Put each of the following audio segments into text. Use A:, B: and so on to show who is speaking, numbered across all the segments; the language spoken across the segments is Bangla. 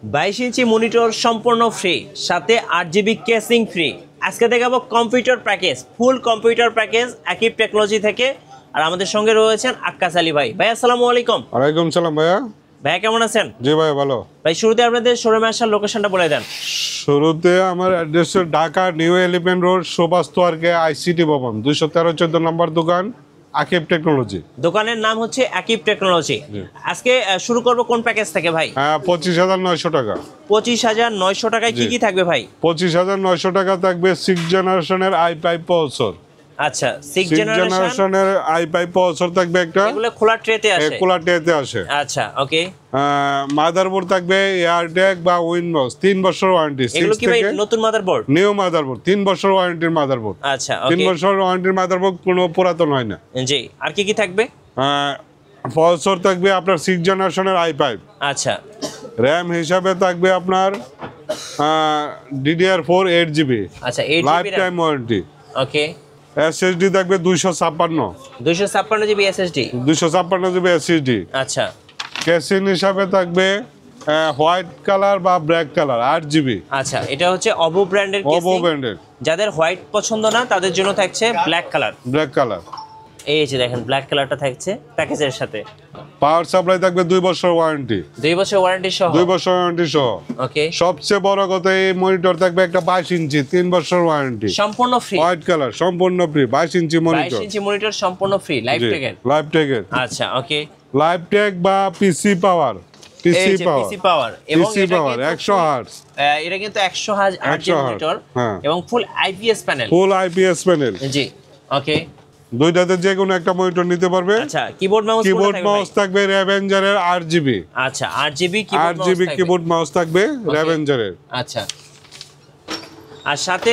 A: 22 ইঞ্চি মনিটর সম্পূর্ণ ফ্রি, সাথে 8 জিবি কেসিং ফ্রি। আজকে দেখাবো কম্পিউটার প্যাকেজ, ফুল কম্পিউটার প্যাকেজ আকিব টেকনোলজি থেকে। আর আমাদের সঙ্গে রয়েছেন আক্কাস আলী ভাই। ভাই আসসালামু আলাইকুম।
B: ওয়ালাইকুম সালাম ভাইয়া।
A: ভাই কেমন আছেন?
B: জি ভাই ভালো।
A: ভাই শুরুতে আপনাদের শোরুমে আসার লোকেশনটা বলে দেন।
B: শুরুতে আমার address Dhaka new elephant road শোভাস তোয়ারকে আইসিটি ভবন 213-14 নম্বর দোকান আকিব টেকনোলজি।
A: দোকানের নাম হচ্ছে আকিব টেকনোলজি। আজকে শুরু করব কোন প্যাকেজ থেকে ভাই?
B: 25,900 টাকা।
A: 25,900 টাকায় কি কি থাকবে ভাই?
B: 25,900 টাকা থাকবে 6 জেনারেশনের i5 প্রসেসর।
A: আচ্ছা, 6
B: জেনারেশনের i5 প্রসেসর থাকবে একটা।
A: এগুলো খোলা ট্রেতে আসে?
B: খোলা ট্রেতে আসে।
A: আচ্ছা, ওকে।
B: মাদারবোর্ড থাকবে এয়ারটেক বা উইনডোজ 3 বছর ওয়ারেন্টি।
A: এগুলো কি ভাই নতুন মাদারবোর্ড?
B: নিউ মাদারবোর্ড 3 বছর ওয়ারেন্টির মাদারবোর্ড।
A: আচ্ছা,
B: 3 বছর ওয়ারেন্টির মাদারবোর্ড, কোনো পুরাতন হয় না।
A: জি, আর কি কি থাকবে?
B: প্রসেসর থাকবে আপনার 6 জেনারেশনের i5।
A: আচ্ছা,
B: র‍্যাম হিসাবে থাকবে আপনার DDR4 8GB।
A: আচ্ছা, 8GB
B: লাইফ টাইম ওয়ারেন্টি।
A: ওকে।
B: SSD থাকবে 256
A: জিবি এসএসডি।
B: 256GB SSD।
A: আচ্ছা,
B: ক্যাসিং হিসাবে থাকবে হোয়াইট কালার বা ব্ল্যাক কালার 8GB।
A: আচ্ছা, এটা হচ্ছে অবো ব্র্যান্ডের কেসিং।
B: অবো ব্র্যান্ডের।
A: যাদের হোয়াইট পছন্দ না তাদের জন্য থাকছে ব্ল্যাক কালার।
B: Black colour.
A: এই যে দেখেন ব্ল্যাক কালারটা থাকছে প্যাকেজের সাথে।
B: পাওয়ার সাপ্লাই থাকবে 2 বছর ওয়ারেন্টি।
A: 2 বছর ওয়ারেন্টি সহ?
B: 2 বছর ওয়ারেন্টি সহ।
A: ওকে।
B: সবচেয়ে বড় কথা, এই মনিটর থাকবে একটা 22 ইঞ্চি 3 বছর ওয়ারেন্টি।
A: সম্পূর্ণ ফ্রি।
B: হোয়াইট কালার সম্পূর্ণ free. 22 inch monitor.
A: 22 inch monitor সম্পূর্ণ ফ্রি লাইভ টেকের।
B: লাইভ টেকের।
A: আচ্ছা, ওকে।
B: লাইভ টেক বা পিসি পাওয়ার। পিসি পাওয়ার এবং
A: পিসি
B: পাওয়ার 100 হার্টজ।
A: এটা কিন্তু 100 হার্টজ মনিটর এবং full IPS panel.
B: Full IPS panel.
A: জি, ওকে।
B: দুইটাতে যে কোনো একটা মনিটর নিতে পারবে।
A: আচ্ছা, কিবোর্ড মাউস
B: থাকবে র্যাভেঞ্জারের 8GB।
A: আচ্ছা, 8GB
B: কিবোর্ড মাউস থাকবে র্যাভেঞ্জারের।
A: আচ্ছা, আর সাথে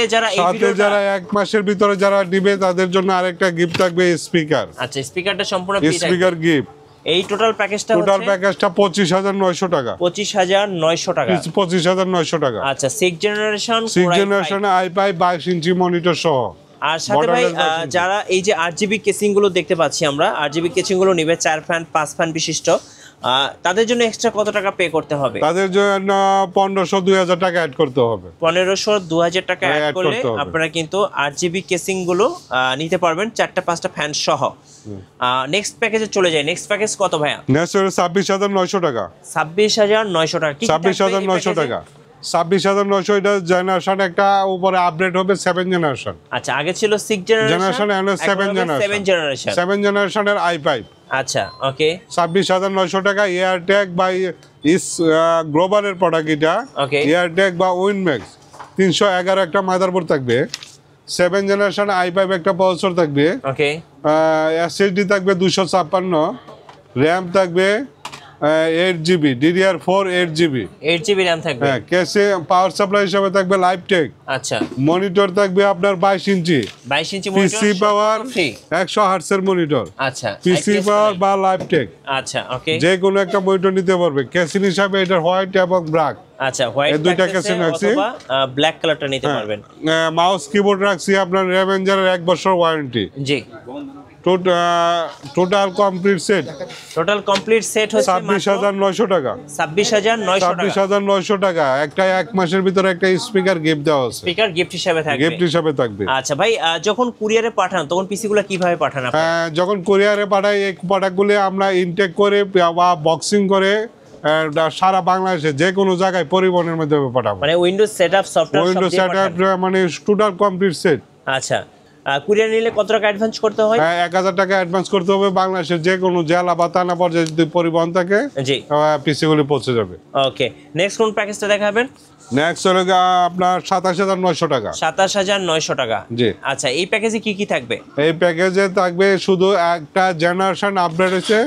A: যারা
B: এক মাসের ভিতরে যারা দিবে তাদের জন্য আরেকটা গিফট থাকবে, স্পিকার।
A: আচ্ছা, স্পিকারটা সম্পূর্ণ ফ্রি থাকবে।
B: Speaker gift.
A: এই টোটাল প্যাকেজটা
B: 25,900 টাকা।
A: 25,900 টাকা।
B: 25,900 টাকা।
A: আচ্ছা, 6 জেনারেশন
B: i5 22 ইঞ্চি মনিটর সহ।
A: আর সাথে ভাই যারা এই যে 8GB কেসিং গুলো দেখতে পাচ্ছি আমরা, 8GB কেসিং গুলো নিবে 4 ফ্যান 5 ফ্যান বিশিষ্ট, তাদের জন্য এক্সট্রা কত টাকা পে করতে হবে?
B: তাদের জন্য 1,500-2,000 টাকা অ্যাড করতে হবে।
A: 1,500-2,000 টাকা অ্যাড করলে আপনারা কিন্তু 8GB কেসিং গুলো নিতে পারবেন 4টা-5টা ফ্যান সহ। নেক্সট প্যাকেজে চলে যায়। নেক্সট প্যাকেজ কত ভাইয়া?
B: নেক্সট 26,900 টাকা।
A: 26,900 টাকা।
B: 26,900 টাকা। 26,900 এটা জেনারেশন একটা উপরে আপডেট হবে 7 জেনারেশন।
A: আচ্ছা, আগে ছিল 6 জেনারেশন,
B: এখন 7 জেনারেশন। 7 জেনারেশনের i5।
A: আচ্ছা, ওকে।
B: 26,900 টাকা। এয়ারটেক বা গ্লোবালের প্রোডাক্ট এটা। এয়ারটেক বা উইনম্যাক্স 311 একটা মাদারবোর্ড থাকবে। 7 জেনারেশন i5 একটা প্রসেসর থাকবে।
A: ওকে।
B: SSD থাকবে 256, র‍্যাম থাকবে 8GB, DDR4 8GB
A: র‍্যাম থাকবে।
B: হ্যাঁ, কেসে পাওয়ার সাপ্লাই হিসেবে থাকবে লাইভ টেক।
A: আচ্ছা,
B: মনিটর থাকবে আপনার 22 ইঞ্চি।
A: 22 ইঞ্চি মনিটর,
B: পিসি পাওয়ার 100 হার্টজের মনিটর।
A: আচ্ছা,
B: পিসি পাওয়ার বা লাইভ টেক।
A: আচ্ছা, ওকে।
B: যে কোনো একটা মনিটর নিতে পারবে। কেসিং হিসাবে এটা হোয়াইট এবং ব্ল্যাক।
A: আচ্ছা, হোয়াইট
B: এই দুইটা কেসিং রাখছি,
A: অথবা ব্ল্যাক কালারটা নিতে পারবেন।
B: মাউস কিবোর্ড রাখছি আপনার র্যাভেঞ্জারের 1 বছর ওয়ারেন্টি।
A: জি।
B: টোটাল কমপ্লিট সেট
A: হচ্ছে
B: 26,900 টাকা।
A: 26,900
B: টাকা। একটা 1 মাসের ভিতরে একটা স্পিকার গিফট দেওয়া আছে।
A: স্পিকার গিফট হিসেবে থাকবে। আচ্ছা ভাই, যখন কুরিয়ারে পাঠান তখন পিসিগুলো কিভাবে পাঠান আপনি?
B: যখন কুরিয়ারে পাঠাই, এই প্রোডাক্টগুলো আমরা ইনটেক করে বা বক্সিং করে সারা বাংলাদেশে যে কোনো জায়গায় পরিবহনের মাধ্যমে পাঠাবো।
A: মানে উইন্ডোজ সেটআপ, সফটওয়্যার
B: মানে টোটাল কমপ্লিট সেট।
A: আচ্ছা, কুরিয়ার নিলে কত টাকা অ্যাডভান্স করতে হয়?
B: 1,000 টাকা অ্যাডভান্স করতে হবে। বাংলাদেশের যে কোনো জেলা বা থানা পর্যায়ে যদি পরিবহন থাকে,
A: জি,
B: পিসিগুলি পৌঁছে যাবে।
A: ওকে। নেক্সট কোন প্যাকেজটা দেখাবেন?
B: নেক্সট হলো আপনার 27,900 টাকা।
A: 27,900 টাকা।
B: জি।
A: আচ্ছা, এই প্যাকেজে কি কি থাকবে?
B: এই প্যাকেজে থাকবে শুধু একটা জেনারেশন আপডেট হয়েছে,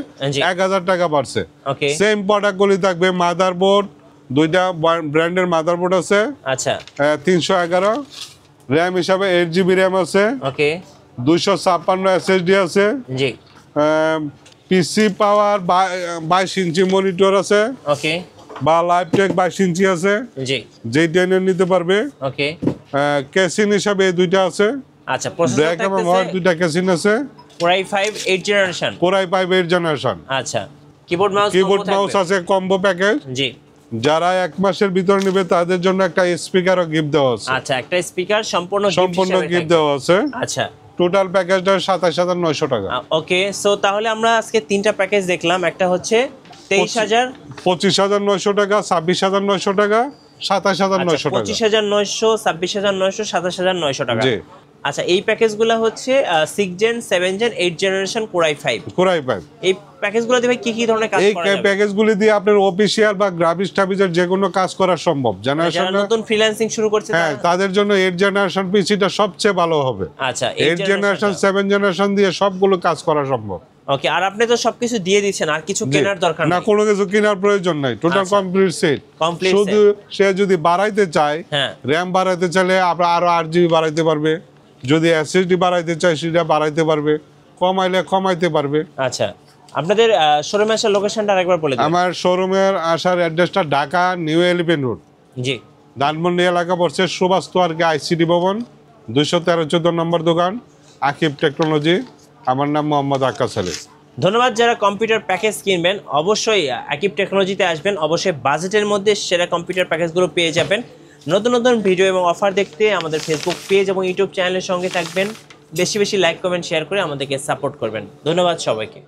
B: 1,000 টাকা বাড়ছে।
A: ওকে।
B: সেম প্রোডাক্টগুলি থাকবে। মাদারবোর্ড, দুইটা ব্র্যান্ডের মাদারবোর্ড আছে।
A: আচ্ছা,
B: 311, র‍্যাম হিসাবে 8GB র‍্যাম আছে।
A: ওকে।
B: 256 SSD আছে।
A: জি।
B: পিসি পাওয়ার 22 ইঞ্চি মনিটর আছে।
A: ওকে।
B: বা লাইভ টেক 22 ইঞ্চি আছে।
A: জি।
B: যেটা নিতে পারবে।
A: ওকে।
B: কেসিং হিসাবে এই দুইটা আছে।
A: আচ্ছা, প্রসেসর থাকতেছে
B: দুইটা কেসিং আছে।
A: Core i5 8 generation.
B: Core i5 8 generation.
A: আচ্ছা, কিবোর্ড মাউস
B: আছে কম্বো প্যাকেজ।
A: জি।
B: যারা 1 মাসের ভিতরে নেবে তাদের জন্য একটা স্পিকারও গিফট দেওয়া আছে।
A: আচ্ছা, একটা স্পিকার সম্পূর্ণ
B: গিফট দেওয়া আছে।
A: আচ্ছা,
B: টোটাল প্যাকেজটা 27900 টাকা।
A: ওকে, সো তাহলে আমরা আজকে তিনটা প্যাকেজ দেখলাম। একটা হচ্ছে 23000,
B: 25900 টাকা, 26900 টাকা, 27900 টাকা।
A: 25900, 26900, 27900 টাকা।
B: জি।
A: আচ্ছা, এই প্যাকেজগুলো হচ্ছে 6 gen, 7 gen, 8 generation core i5। এই প্যাকেজগুলো দিয়ে ভাই কি ধরনের কাজ করা যাবে?
B: এই প্যাকেজগুলি দিয়ে আপনার অফিসিয়াল বা গ্রাফিক্স টাফিসের যে কোনো কাজ করা সম্ভব। জেনারেশন
A: নতুন ফ্রিল্যান্সিং শুরু করছে
B: হ্যাঁ, তাদের জন্য 8 জেনারেশন পিসিটা সবচেয়ে ভালো হবে।
A: আচ্ছা,
B: 8 জেনারেশন 7 জেনারেশন দিয়ে সবগুলো কাজ করা সম্ভব।
A: ওকে, আর আপনি তো সবকিছু দিয়ে দিচ্ছেন, আর কিছু কেনার দরকার
B: না,
A: নেই।
B: কোনো কিছু কেনার প্রয়োজন নাই, টোটাল কমপ্লিট সেট। শুধু সে যদি বাড়াইতে চায়, র‍্যাম বাড়াইতে চাইলে আপনার আরো 8GB বাড়াইতে পারবে, যদি এসএসডি বাড়াইতে চায় সেটা বাড়াইতে পারবে, কমাইলে কমাইতে পারবে।
A: আচ্ছা, আপনাদের শোরুমে আসার লোকেশনটা আরেকবার বলে দিন।
B: আমার শোরুমের আসার অ্যাড্রেসটা ঢাকা নিউ এলিফ্যান্ট রোড,
A: জি,
B: ধানমন্ডি এলাকা পড়ছে, সুভাষ তোয়ারকে আইসিডি ভবন, 213-14 নম্বর দোকান, আকিব টেকনোলজি। আমার নাম মোহাম্মদ আক্কাস আলী।
A: ধন্যবাদ। যারা কম্পিউটার প্যাকেজ কিনবেন অবশ্যই আকিব টেকনোলজিতে আসবেন, অবশ্যই বাজেটের মধ্যে সেরা কম্পিউটার প্যাকেজগুলো পেয়ে যাবেন। নতুন নতুন ভিডিও এবং অফার দেখতে আমাদের ফেসবুক পেজ এবং ইউটিউব চ্যানেলের সঙ্গে থাকবেন। বেশি বেশি লাইক, কমেন্ট, শেয়ার করে আমাদেরকে সাপোর্ট করবেন। ধন্যবাদ সবাইকে।